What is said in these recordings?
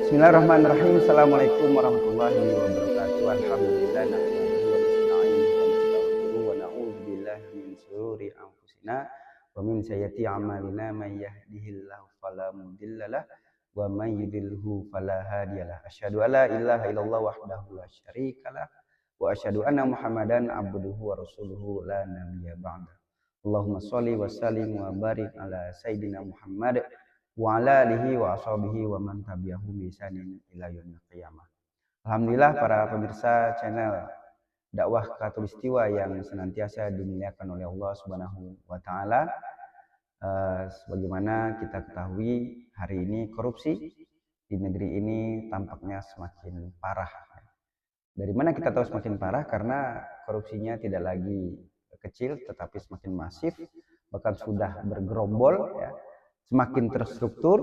Bismillahirrahmanirrahim. Assalamualaikum warahmatullahi wabarakatuh. Alhamdulillah nahmaduhu wa nasta'inuhu wa nastaghfiruh wa na'udzu billahi min shururi anfusina wa min sayyiati a'malina may yahdihillahu fala mudhillalah wa may yudhlilhu fala hadiyalah. Asyhadu an la ilaha illallah wahdahu la syarikalah wa asyhadu anna Muhammadan abduhu wa rasuluhu la nabiyya ba'da. Allahumma shalli wa sallim wa barik ala sayyidina Muhammad wa ala alihi wa ashabihi wa man tabi'ahum bi ihsanin ila yaumil qiyamah. Alhamdulillah para pemirsa channel dakwah Khatulistiwa yang senantiasa dimuliakan oleh Allah Subhanahu wa taala. Sebagaimana kita ketahui, hari ini korupsi di negeri ini tampaknya semakin parah. Dari mana kita tahu semakin parah? Karena korupsinya tidak lagi kecil tetapi semakin masif, bahkan sudah bergerombol ya. Semakin terstruktur,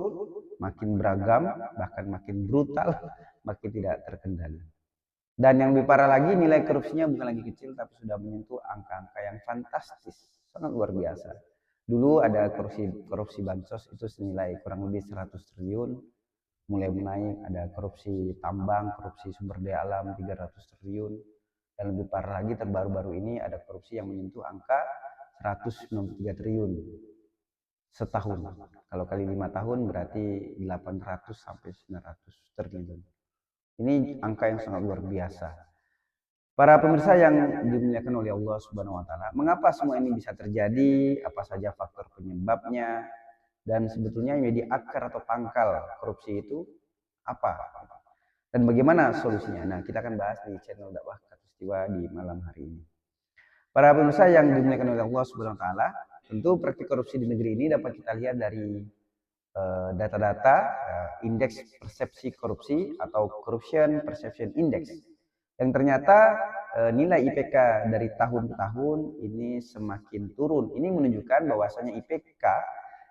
makin beragam, bahkan makin brutal, makin tidak terkendali. Dan yang lebih parah lagi, nilai korupsinya bukan lagi kecil, tapi sudah menyentuh angka-angka yang fantastis, sangat luar biasa. Dulu ada korupsi bansos itu senilai kurang lebih 100 triliun, mulai menaik, ada korupsi tambang, korupsi sumber daya alam 300 triliun, dan lebih parah lagi terbaru-baru ini ada korupsi yang menyentuh angka 193 triliun. Setahun. Kalau kali 5 tahun berarti 800 sampai 900 triliun. Ini angka yang sangat luar biasa. Para pemirsa yang dimuliakan oleh Allah Subhanahu wa taala, mengapa semua ini bisa terjadi? Apa saja faktor penyebabnya? Dan sebetulnya yang menjadi akar atau pangkal korupsi itu apa? Dan bagaimana solusinya? Nah, kita akan bahas di channel dakwah Khatulistiwa di malam hari ini. Para pemirsa yang dimuliakan oleh Allah Subhanahu wa taala, tentu praktik korupsi di negeri ini dapat kita lihat dari data-data indeks persepsi korupsi atau Corruption Perception Index, yang ternyata nilai IPK dari tahun ke tahun ini semakin turun. Ini menunjukkan bahwasanya IPK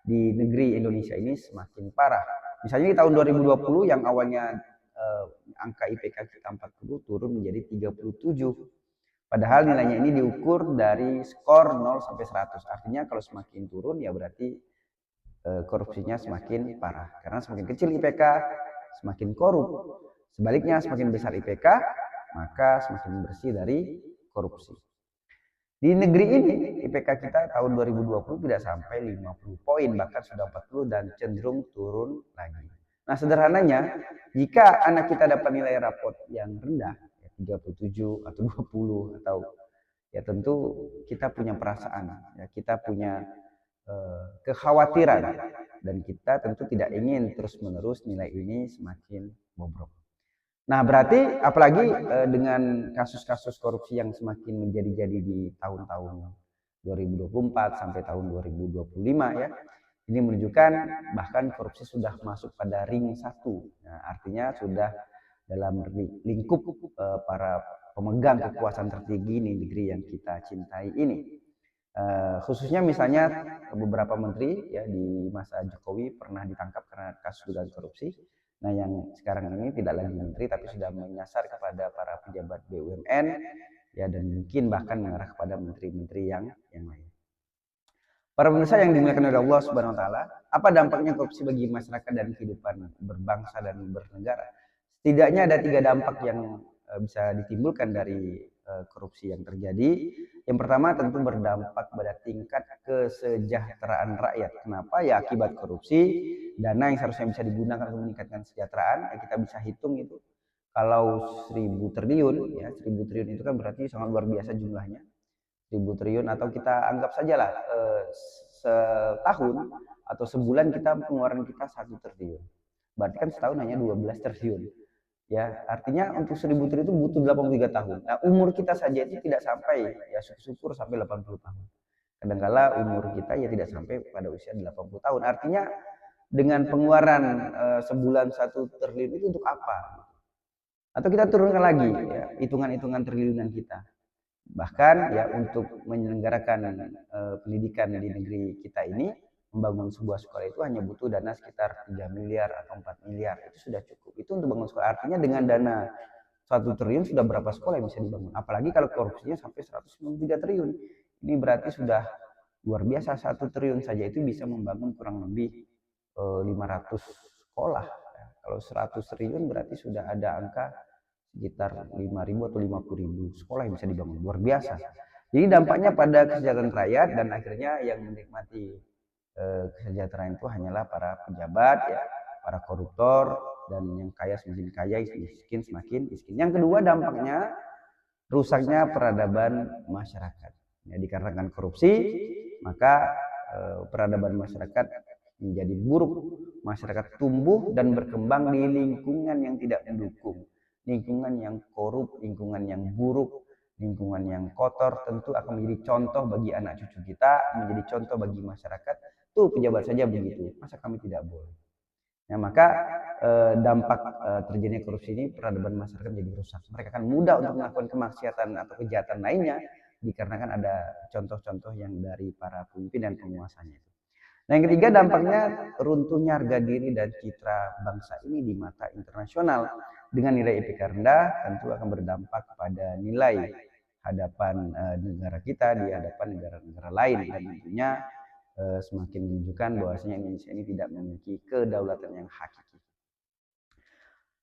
di negeri Indonesia ini semakin parah. Misalnya di tahun 2020 yang awalnya angka IPK kita 40 turun menjadi 37. Padahal nilainya ini diukur dari skor 0 sampai 100. Artinya kalau semakin turun ya berarti korupsinya semakin parah. Karena semakin kecil IPK, semakin korup. Sebaliknya semakin besar IPK, maka semakin bersih dari korupsi. Di negeri ini IPK kita tahun 2020 tidak sampai 50 poin, bahkan sudah 40 dan cenderung turun lagi. Nah, sederhananya, jika anak kita dapat nilai rapot yang rendah, 37 atau 20 atau ya tentu kita punya perasaan, ya kita punya kekhawatiran, dan kita tentu tidak ingin terus-menerus nilai ini semakin bobrok. Nah, berarti apalagi dengan kasus-kasus korupsi yang semakin menjadi-jadi di tahun-tahun 2024 sampai tahun 2025 ya. Ini menunjukkan bahkan korupsi sudah masuk pada ring 1. Nah, artinya sudah dalam lingkup para pemegang kekuasaan tertinggi di negeri yang kita cintai ini. Khususnya misalnya beberapa menteri ya di masa Jokowi pernah ditangkap karena kasus dugaan korupsi. Nah, yang sekarang ini tidak lagi menteri tapi sudah menyasar kepada para pejabat BUMN ya, dan mungkin bahkan mengarah kepada menteri-menteri yang lain. Para pemirsa yang dimuliakan oleh Allah Subhanahu wa taala, apa dampaknya korupsi bagi masyarakat dan kehidupan berbangsa dan bernegara? Setidaknya ada 3 dampak yang bisa ditimbulkan dari korupsi yang terjadi. Yang pertama tentu berdampak pada tingkat kesejahteraan rakyat. Kenapa? Ya akibat korupsi, dana yang seharusnya bisa digunakan untuk meningkatkan kesejahteraan, ya kita bisa hitung itu. Kalau 1000 triliun, ya 1000 triliun itu kan berarti sangat luar biasa jumlahnya. 1000 triliun atau kita anggap sajalah setahun atau sebulan kita pengeluaran kita 1 triliun. Berarti kan setahun hanya 12 triliun. Ya, artinya untuk 1000 triliun itu butuh 83 tahun. Nah, umur kita saja itu tidak sampai, ya syukur sampai 80 tahun. Kadangkala umur kita ya tidak sampai pada usia 80 tahun. Artinya dengan pengeluaran sebulan 1 triliun itu untuk apa? Atau kita turunkan lagi ya, hitungan-hitungan triliunan kita. Bahkan ya untuk menyelenggarakan pendidikan di negeri kita ini, membangun sebuah sekolah itu hanya butuh dana sekitar 3 miliar atau 4 miliar. Itu sudah cukup. Itu untuk bangun sekolah. Artinya dengan dana 1 triliun sudah berapa sekolah yang bisa dibangun. Apalagi kalau korupsinya sampai 193 triliun. Ini berarti sudah luar biasa. 1 triliun saja itu bisa membangun kurang lebih 500 sekolah. Kalau 100 triliun berarti sudah ada angka sekitar 5.000 atau 50.000 sekolah yang bisa dibangun. Luar biasa. Jadi dampaknya pada kesejahteraan rakyat, dan akhirnya yang menikmati kesejahteraan itu hanyalah para pejabat, ya, para koruptor, dan yang kaya semakin kaya, miskin semakin miskin. Yang kedua dampaknya rusaknya peradaban masyarakat. Ya, dikarenakan korupsi, maka peradaban masyarakat menjadi buruk. Masyarakat tumbuh dan berkembang di lingkungan yang tidak mendukung, lingkungan yang korup, lingkungan yang buruk, lingkungan yang kotor. Tentu akan menjadi contoh bagi anak cucu kita, menjadi contoh bagi masyarakat. Tuh pejabat saja begitu, masa kami tidak boleh? Nah, maka dampak terjadinya korupsi ini, peradaban masyarakat jadi rusak. Mereka akan mudah untuk melakukan kemaksiatan atau kejahatan lainnya dikarenakan ada contoh-contoh yang dari para pemimpin dan penguasanya. Nah, yang ketiga dampaknya runtuhnya harga diri dan citra bangsa ini di mata internasional. Dengan nilai IPK rendah tentu akan berdampak pada nilai hadapan negara kita di hadapan negara-negara lain, dan tentunya semakin menunjukkan bahwasanya Indonesia ini tidak memiliki kedaulatan yang hakiki.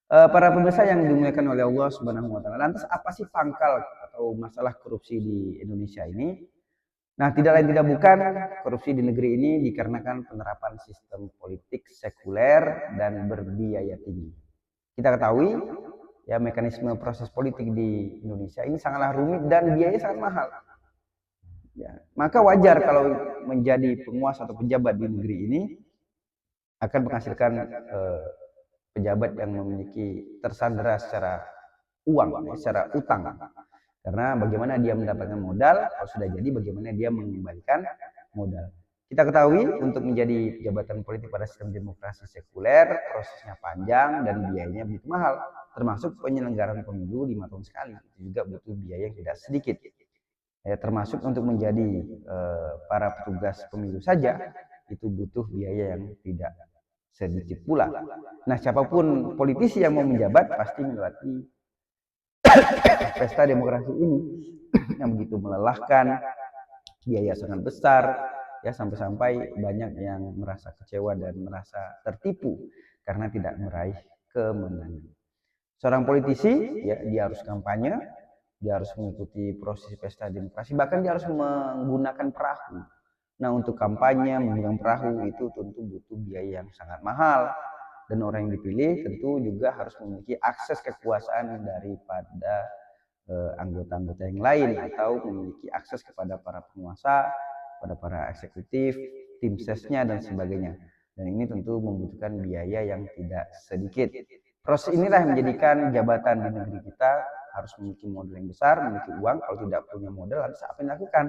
Para pemirsa yang dimuliakan oleh Allah Subhanahu wa taala, lantas apa sih pangkal atau masalah korupsi di Indonesia ini? Nah, tidak lain tidak bukan, korupsi di negeri ini dikarenakan penerapan sistem politik sekuler dan berbiaya tinggi. Kita ketahui, ya, mekanisme proses politik di Indonesia ini sangatlah rumit dan biayanya sangat mahal. Ya, maka wajar kalau menjadi penguasa atau pejabat di negeri ini akan menghasilkan pejabat yang memiliki tersandera secara uang, secara utang. Karena bagaimana dia mendapatkan modal, kalau sudah jadi bagaimana dia mengembalikan modal. Kita ketahui untuk menjadi jabatan politik pada sistem demokrasi sekuler, prosesnya panjang dan biayanya begitu mahal. Termasuk penyelenggaraan pemilu 5 tahun sekali, itu juga butuh biaya yang tidak sedikit. Ya, termasuk untuk menjadi para petugas pemilu saja, itu butuh biaya yang tidak sedikit pula. Nah, siapapun politisi yang mau menjabat pasti melewati pesta demokrasi ini yang begitu melelahkan, biaya sangat besar, ya, sampai-sampai banyak yang merasa kecewa dan merasa tertipu karena tidak meraih kemenangan. Seorang politisi, ya, dia harus kampanye, dia harus mengikuti proses pesta demokrasi, bahkan dia harus menggunakan perahu. Nah, untuk kampanye menggunakan perahu itu tentu butuh biaya yang sangat mahal, dan orang yang dipilih tentu juga harus memiliki akses kekuasaan daripada anggota-anggota yang lain, atau memiliki akses kepada para penguasa, pada para eksekutif, tim sesnya dan sebagainya. Dan ini tentu membutuhkan biaya yang tidak sedikit. Proses inilah yang menjadikan jabatan di negeri kita harus memiliki modal yang besar, memiliki uang. Kalau tidak punya modal, harus apa yang dilakukan?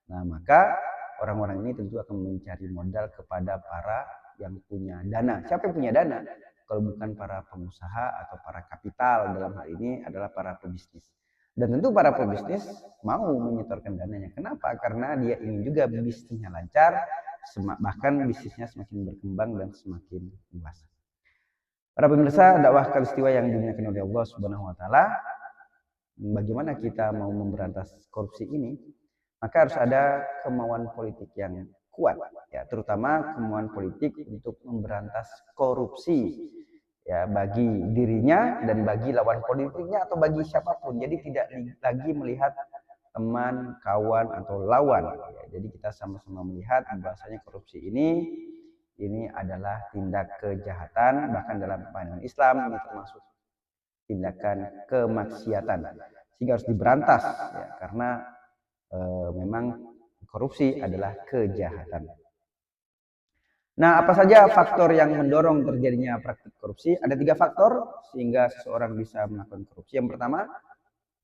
Nah, maka orang-orang ini tentu akan mencari modal kepada para yang punya dana. Siapa yang punya dana? Kalau bukan para pengusaha atau para kapital, dalam hal ini adalah para pebisnis. Dan tentu para pebisnis mau menyetorkan dananya. Kenapa? Karena dia ingin juga bisnisnya lancar, bahkan bisnisnya semakin berkembang dan semakin luas. Para pemirsa dakwah Kalistiwa yang dimuliakan oleh Allah Subhanahu wa taala, bagaimana kita mau memberantas korupsi ini? Maka harus ada kemauan politik yang kuat, ya, terutama kemauan politik untuk memberantas korupsi, ya, bagi dirinya dan bagi lawan politiknya atau bagi siapapun. Jadi tidak lagi melihat teman, kawan atau lawan, ya. Jadi kita sama-sama melihat bahwasanya korupsi ini adalah tindak kejahatan, bahkan dalam pandangan Islam ini termasuk tindakan kemaksiatan, sehingga harus diberantas, ya, karena memang korupsi adalah kejahatan. Nah, apa saja faktor yang mendorong terjadinya praktik korupsi? Ada 3 faktor sehingga seseorang bisa melakukan korupsi. Yang pertama,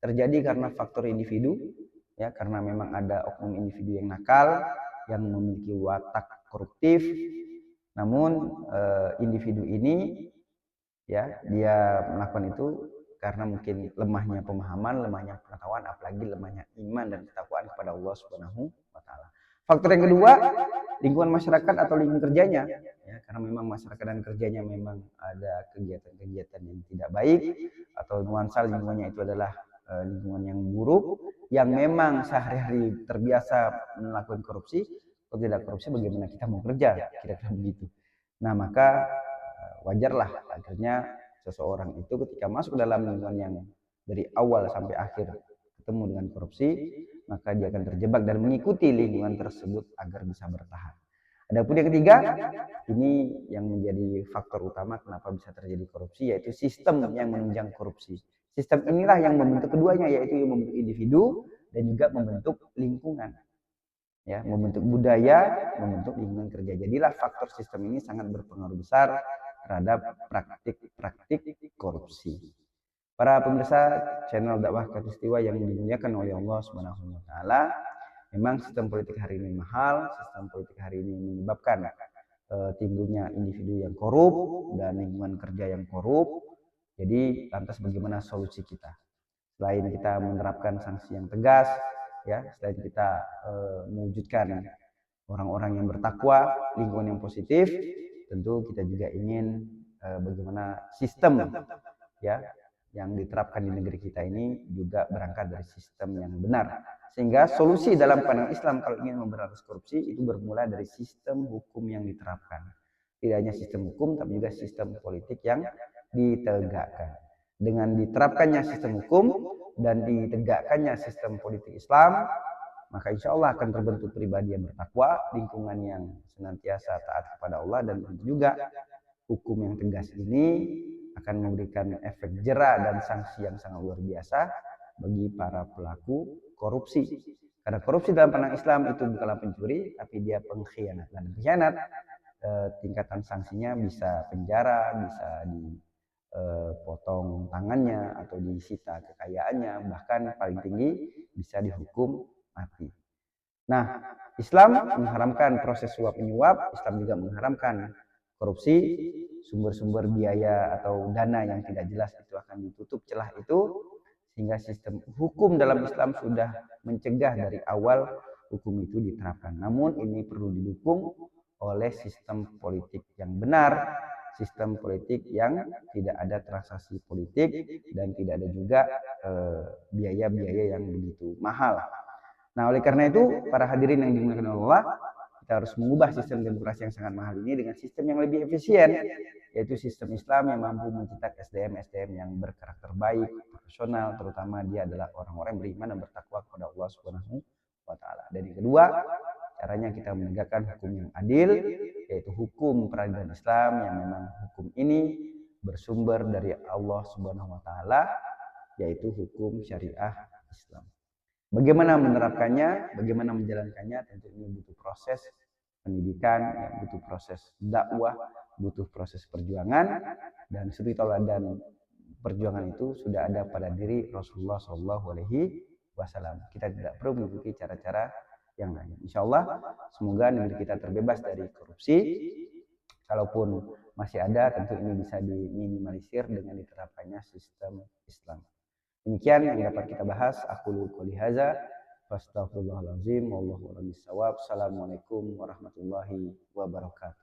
terjadi karena faktor individu, ya, karena memang ada oknum individu yang nakal, yang memiliki watak koruptif. Namun individu ini, ya, dia melakukan itu karena mungkin lemahnya pemahaman, lemahnya pengetahuan, apalagi lemahnya iman dan ketakwaan kepada Allah Subhanahu wa taala. Faktor yang kedua, lingkungan masyarakat atau lingkungan kerjanya, ya, karena memang masyarakat dan kerjanya memang ada kegiatan-kegiatan yang tidak baik, atau nuansa lingkungannya itu adalah lingkungan yang buruk, yang memang sehari-hari terbiasa melakukan korupsi. Kalau tidak korupsi bagaimana kita mau kerja, kira-kira begitu. Nah, maka wajarlah akhirnya seseorang itu ketika masuk dalam lingkungan yang dari awal sampai akhir ketemu dengan korupsi, maka dia akan terjebak dan mengikuti lingkungan tersebut agar bisa bertahan. Adapun yang ketiga, ini yang menjadi faktor utama kenapa bisa terjadi korupsi, yaitu sistem yang menunjang korupsi. Sistem inilah yang membentuk keduanya, yaitu yang membentuk individu dan juga membentuk lingkungan. Ya, membentuk budaya, membentuk lingkungan kerja. Jadilah faktor sistem ini sangat berpengaruh besar terhadap praktik-praktik korupsi. Para pemirsa channel dakwah Katulistiwa yang dimuliakan oleh Allah Subhanahu wa taala, memang sistem politik hari ini mahal, sistem politik hari ini menyebabkan timbulnya individu yang korup dan lingkungan kerja yang korup. Jadi lantas bagaimana solusi kita? Selain kita menerapkan sanksi yang tegas, ya, selain kita mewujudkan orang-orang yang bertakwa, lingkungan yang positif, tentu kita juga ingin bagaimana sistem ya yang diterapkan di negeri kita ini juga berangkat dari sistem yang benar. Sehingga solusi dalam pandangan Islam kalau ingin memberantas korupsi itu bermula dari sistem hukum yang diterapkan. Tidak hanya sistem hukum tapi juga sistem politik yang ditegakkan. Dengan diterapkannya sistem hukum dan ditegakkannya sistem politik Islam, maka insya Allah akan terbentuk pribadi yang bertakwa, lingkungan yang senantiasa taat kepada Allah, dan tentu juga hukum yang tegas ini akan memberikan efek jera dan sanksi yang sangat luar biasa bagi para pelaku korupsi. Karena korupsi dalam pandangan Islam itu bukanlah pencuri, tapi dia pengkhianat. Dan pengkhianat tingkatan sanksinya bisa penjara, bisa dipotong tangannya atau disita kekayaannya, bahkan paling tinggi bisa dihukum mati. Nah, Islam mengharamkan proses suap menyuap, Islam juga mengharamkan korupsi, sumber-sumber biaya atau dana yang tidak jelas itu akan ditutup celah itu, sehingga sistem hukum dalam Islam sudah mencegah dari awal hukum itu diterapkan. Namun ini perlu didukung oleh sistem politik yang benar, sistem politik yang tidak ada transaksi politik dan tidak ada juga biaya-biaya yang begitu mahal. Nah, oleh karena itu, para hadirin yang dimuliakan Allah, kita harus mengubah sistem demokrasi yang sangat mahal ini dengan sistem yang lebih efisien, yaitu sistem Islam yang mampu mencetak SDM-SDM yang berkarakter baik, profesional, terutama dia adalah orang-orang yang beriman dan bertakwa kepada Allah Subhanahu wa taala. Dan yang kedua, caranya kita menegakkan hukum yang adil, yaitu hukum peradilan Islam yang memang hukum ini bersumber dari Allah Subhanahu wa taala, yaitu hukum syariah Islam. Bagaimana menerapkannya, bagaimana menjalankannya, tentu ini butuh proses pendidikan, butuh proses dakwah, butuh proses perjuangan, dan suri tauladan perjuangan itu sudah ada pada diri Rasulullah SAW. Kita tidak perlu mengikuti cara-cara yang lain. Insya Allah, semoga negeri kita terbebas dari korupsi. Kalaupun masih ada, tentu ini bisa diminimalisir dengan diterapkannya sistem Islam. Demikian yang dapat kita bahas. Aku qouli hadza fastaghfirullahalazim wallahu a'lam bissawab. Assalamualaikum warahmatullahi wabarakatuh.